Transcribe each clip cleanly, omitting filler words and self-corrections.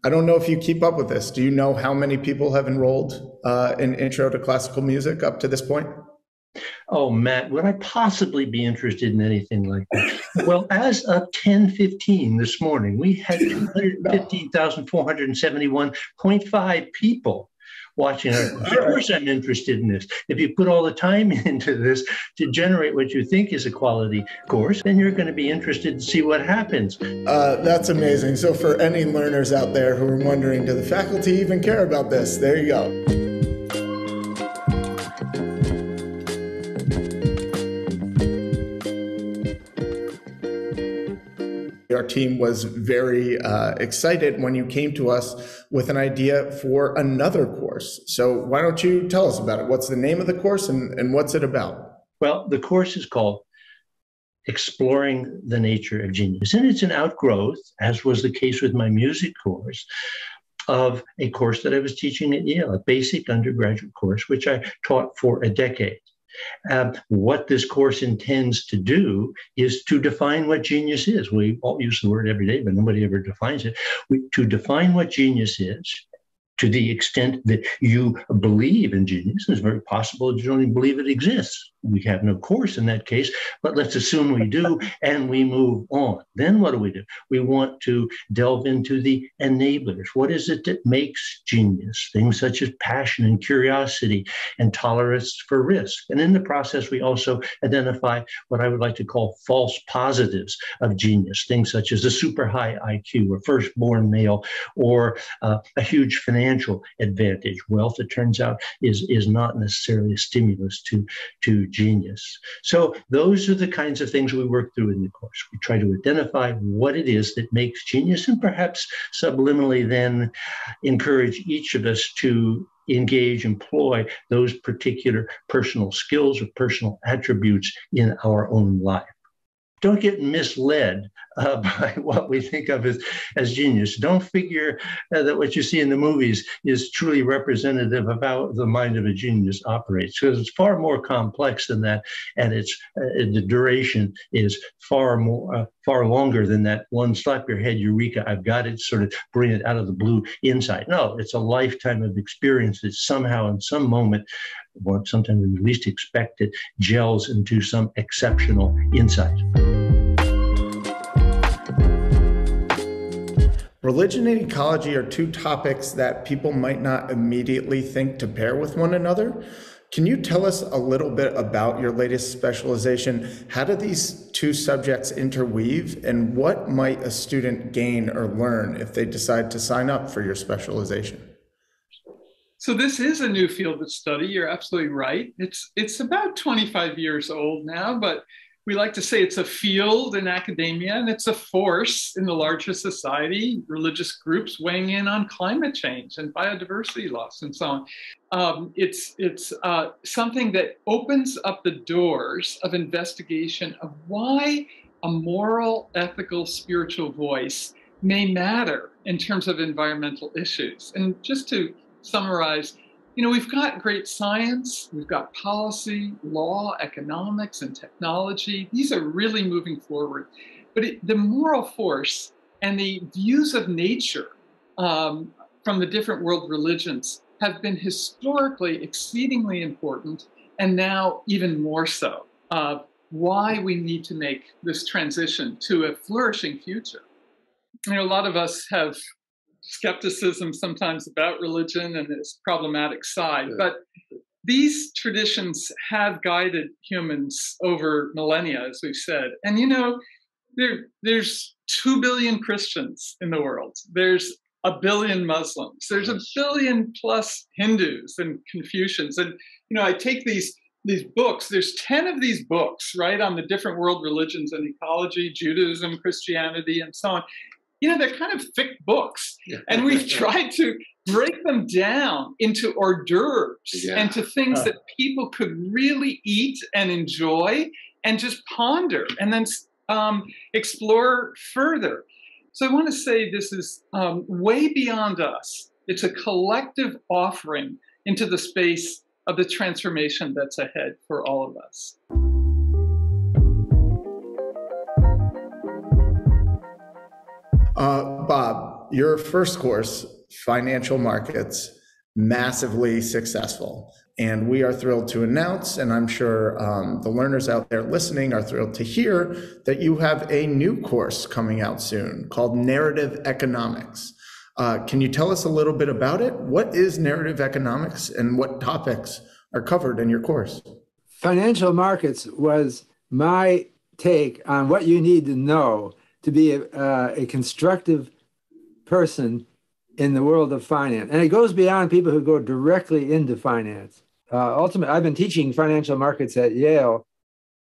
I don't know if you keep up with this. Do you know how many people have enrolled in Intro to Classical Music up to this point? Oh, Matt, would I possibly be interested in anything like that? Well, as of 10:15 this morning, we had No. 215,471.5 people watching our course. All Of right. course, I'm interested in this. If you put all the time into this to generate what you think is a quality course, then you're going to be interested to see what happens. That's amazing. So for any learners out there who are wondering, do the faculty even care about this? There you go. Our team was very excited when you came to us with an idea for another course. So why don't you tell us about it? What's the name of the course and what's it about? Well, the course is called Exploring the Nature of Genius. And it's an outgrowth, as was the case with my music course, of a course that I was teaching at Yale, a basic undergraduate course, which I taught for a decade. What this course intends to do is to define what genius is. We all use the word every day, but nobody ever defines it. To define what genius is, to the extent that you believe in genius, it's very possible that you don't even believe it exists. We have no course in that case, but let's assume we do, and we move on. Then what do? We want to delve into the enablers. What is it that makes genius? Things such as passion and curiosity and tolerance for risk. And in the process, we also identify what I would like to call false positives of genius, things such as a super high IQ, a firstborn male, or a huge financial advantage. Wealth, it turns out, is not necessarily a stimulus to genius. So those are the kinds of things we work through in the course. We try to identify what it is that makes genius, and perhaps subliminally then encourage each of us to employ those particular personal skills or personal attributes in our own life. Don't get misled by what we think of as genius. Don't figure that what you see in the movies is truly representative of how the mind of a genius operates, because it's far more complex than that, and the duration is far longer than that one slap your head, eureka, I've got it, sort of bring it out of the blue insight. No, it's a lifetime of experience that somehow in some moment, or sometimes we least expect it, gels into some exceptional insight. Religion and ecology are two topics that people might not immediately think to pair with one another. Can you tell us a little bit about your latest specialization? How do these two subjects interweave, and what might a student gain or learn if they decide to sign up for your specialization? So this is a new field of study. You're absolutely right. It's about 25 years old now, but we like to say it's a field in academia, and it's a force in the larger society, religious groups weighing in on climate change and biodiversity loss and so on. It's something that opens up the doors of investigation of why a moral, ethical, spiritual voice may matter in terms of environmental issues. And just to summarize, we've got great science, we've got policy, law, economics, and technology. These are really moving forward. But the moral force and the views of nature from the different world religions have been historically exceedingly important, and now even more so. Why we need to make this transition to a flourishing future. A lot of us have skepticism sometimes about religion and its problematic side, but these traditions have guided humans over millennia, as we've said. And there's 2 billion Christians in the world. There's 1 billion Muslims. There's 1 billion plus Hindus and Confucians. And I take these books. There's 10 of these books, right, on the different world religions and ecology, Judaism, Christianity, and so on. They're kind of thick books, and we've tried to break them down into hors d'oeuvres and to things that people could really eat and enjoy and just ponder and then explore further. So I want to say this is way beyond us. It's a collective offering into the space of the transformation that's ahead for all of us. Bob, Your first course, Financial Markets, massively successful. And we are thrilled to announce, and I'm sure the learners out there listening are thrilled to hear, that you have a new course coming out soon called Narrative Economics. Can you tell us a little bit about it? What is narrative economics and what topics are covered in your course? Financial Markets was my take on what you need to know to be a constructive person in the world of finance. And it goes beyond people who go directly into finance. Ultimately, I've been teaching financial markets at Yale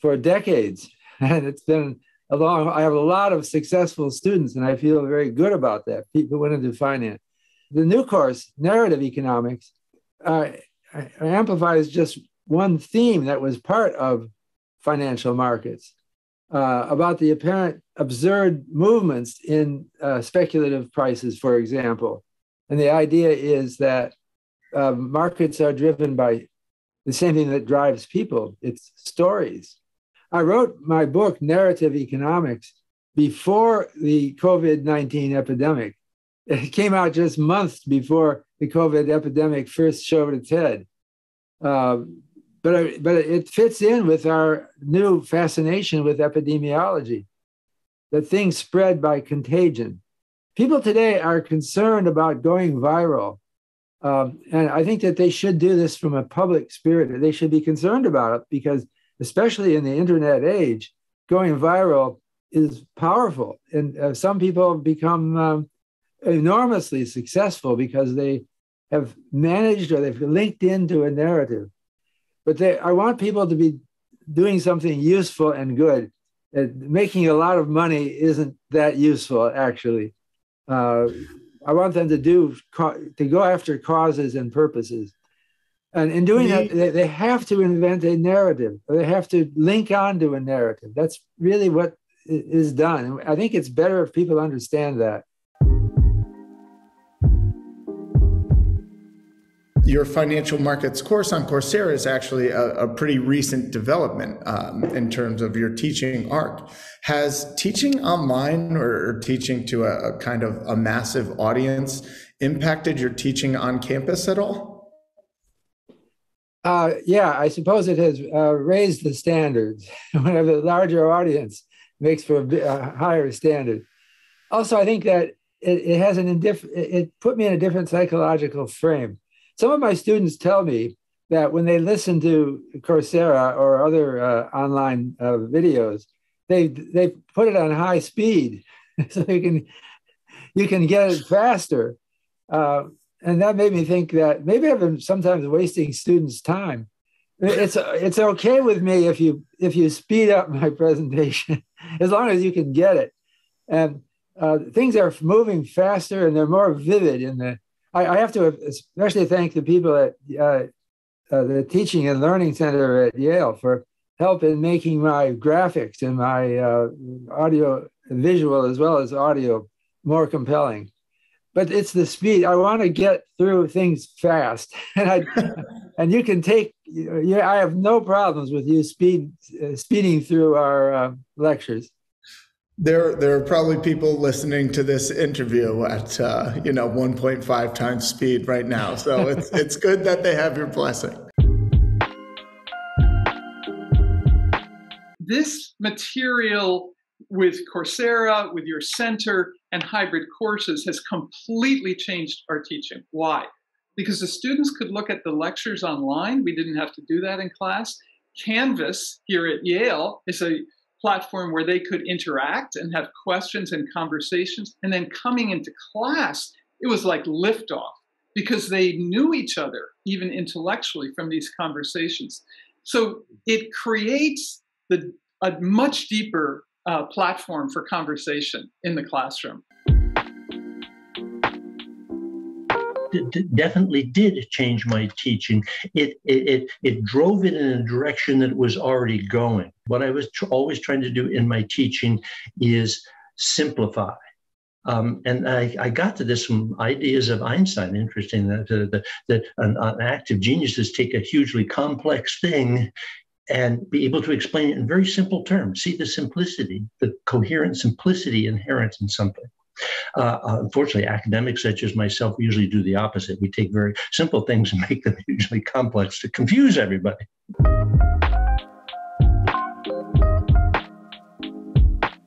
for decades, and it's been I have a lot of successful students, and I feel very good about that. People went into finance. The new course, Narrative Economics, amplifies just one theme that was part of financial markets, about the apparent absurd movements in speculative prices, for example. And the idea is that markets are driven by the same thing that drives people. It's stories. I wrote my book, Narrative Economics, before the COVID-19 epidemic. It came out just months before the COVID epidemic first showed its head. But it fits in with our new fascination with epidemiology, that things spread by contagion. People today are concerned about going viral. And I think that they should do this from a public spirit. They should be concerned about it because, especially in the internet age, going viral is powerful. And some people have become enormously successful because they have managed or they've linked into a narrative. But I want people to be doing something useful and good. Making a lot of money isn't that useful, actually. I want them to go after causes and purposes. And in doing that, they have to invent a narrative. Or they have to link onto a narrative. That's really what is done. I think it's better if people understand that. Your financial markets course on Coursera is actually a pretty recent development in terms of your teaching arc. Has teaching online or teaching to a kind of a massive audience impacted your teaching on campus at all? Yeah, I suppose it has raised the standards. When I have a larger audience, it makes for a higher standard. Also, I think that it put me in a different psychological frame. Some of my students tell me that when they listen to Coursera or other online videos, they put it on high speed so you can get it faster. And that made me think that maybe I've been sometimes wasting students' time. It's okay with me if you speed up my presentation, as long as you can get it. And things are moving faster and they're more vivid. I have to especially thank the people at the Teaching and Learning Center at Yale for help in making my graphics and my audio visual as well as audio more compelling. But it's the speed. I want to get through things fast, and you can take. I have no problems with you speeding through our lectures. There are probably people listening to this interview at 1.5 times speed right now. So it's good that they have your blessing. This material with Coursera, with your center, and hybrid courses has completely changed our teaching. Why? Because the students could look at the lectures online. We didn't have to do that in class. Canvas here at Yale is a platform where they could interact and have questions and conversations. And then coming into class, it was like liftoff because they knew each other, even intellectually, from these conversations. So it creates a much deeper platform for conversation in the classroom. It definitely did change my teaching. It drove it in a direction that it was already going. What I was always trying to do in my teaching is simplify. And I got to this from ideas of Einstein. Interesting that an active geniuses take a hugely complex thing and be able to explain it in very simple terms. See the simplicity, the coherent simplicity inherent in something. Unfortunately, academics such as myself usually do the opposite. We take very simple things and make them usually complex to confuse everybody.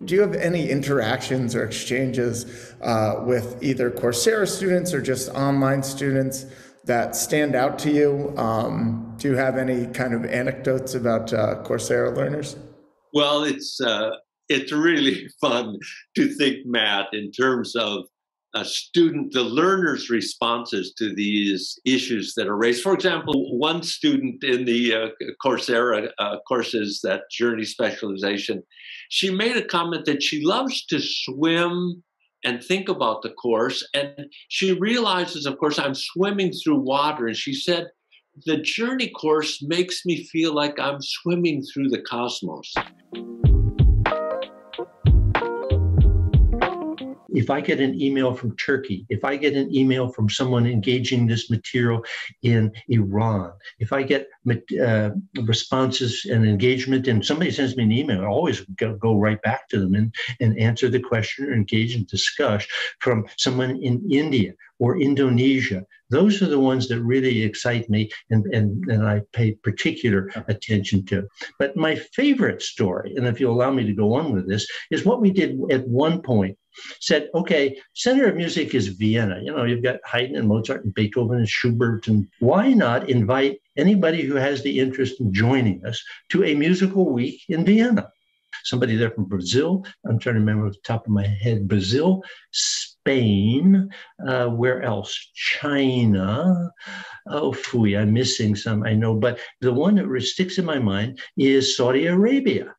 Do you have any interactions or exchanges with either Coursera students or just online students that stand out to you? Do you have any kind of anecdotes about Coursera learners? Well, it's really fun to think, Matt, in terms of the learner's responses to these issues that are raised. For example, one student in the Coursera courses, that journey specialization, she made a comment that she loves to swim and think about the course. And she realizes, of course, I'm swimming through water. And she said, the journey course makes me feel like I'm swimming through the cosmos. If I get an email from Turkey, if I get an email from someone engaging this material in Iran, if I get responses and engagement and somebody sends me an email, I always go right back to them and answer the question or engage and discuss from someone in India or Indonesia. Those are the ones that really excite me and I pay particular attention to. But my favorite story, and if you'll allow me to go on with this, is what we did at one point. Said, okay, center of music is Vienna. You know, you've got Haydn and Mozart and Beethoven and Schubert, and why not invite anybody who has the interest in joining us to a musical week in Vienna? Somebody there from Brazil, I'm trying to remember off the top of my head, Brazil, Spain, where else? China. Oh, phooey, I'm missing some, I know, but the one that sticks in my mind is Saudi Arabia.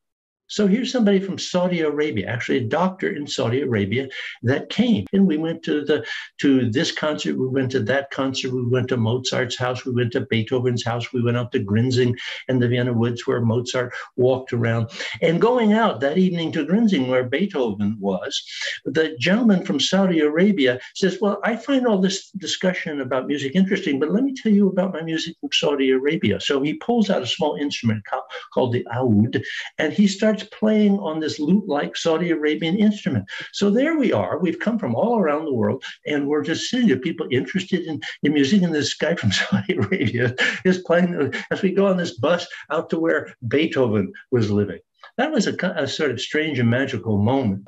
So here's somebody from Saudi Arabia, actually a doctor in Saudi Arabia, that came. And we went to this concert, we went to that concert, we went to Mozart's house, we went to Beethoven's house, we went up to Grinzing and the Vienna Woods where Mozart walked around. And going out that evening to Grinzing where Beethoven was, the gentleman from Saudi Arabia says, well, I find all this discussion about music interesting, but let me tell you about my music from Saudi Arabia. So he pulls out a small instrument called the oud, and he starts playing on this lute-like Saudi Arabian instrument. So there we are. We've come from all around the world, and we're just sitting there, people interested in music, and this guy from Saudi Arabia is playing as we go on this bus out to where Beethoven was living. That was a sort of strange and magical moment.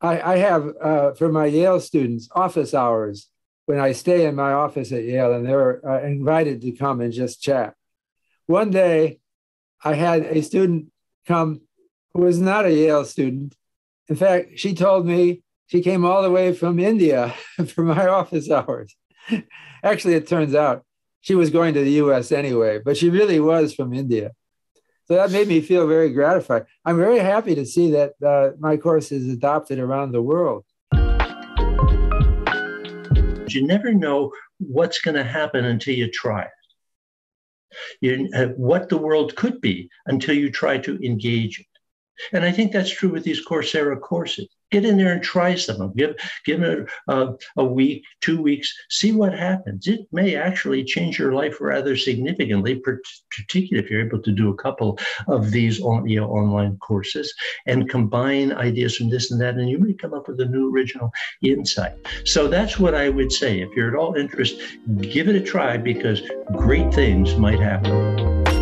I have, for my Yale students, office hours when I stay in my office at Yale, and they're invited to come and just chat. One day, I had a student come who was not a Yale student. In fact, she told me she came all the way from India for my office hours. Actually, it turns out she was going to the US anyway, but she really was from India. So that made me feel very gratified. I'm very happy to see that my course is adopted around the world. You never know what's going to happen until you try it. What the world could be until you try to engage it. And I think that's true with these Coursera courses. Get in there and try some of them. Give it a week, 2 weeks, see what happens. It may actually change your life rather significantly, particularly if you're able to do a couple of these online courses and combine ideas from this and that, and you may come up with a new original insight. So that's what I would say. If you're at all interested, give it a try because great things might happen.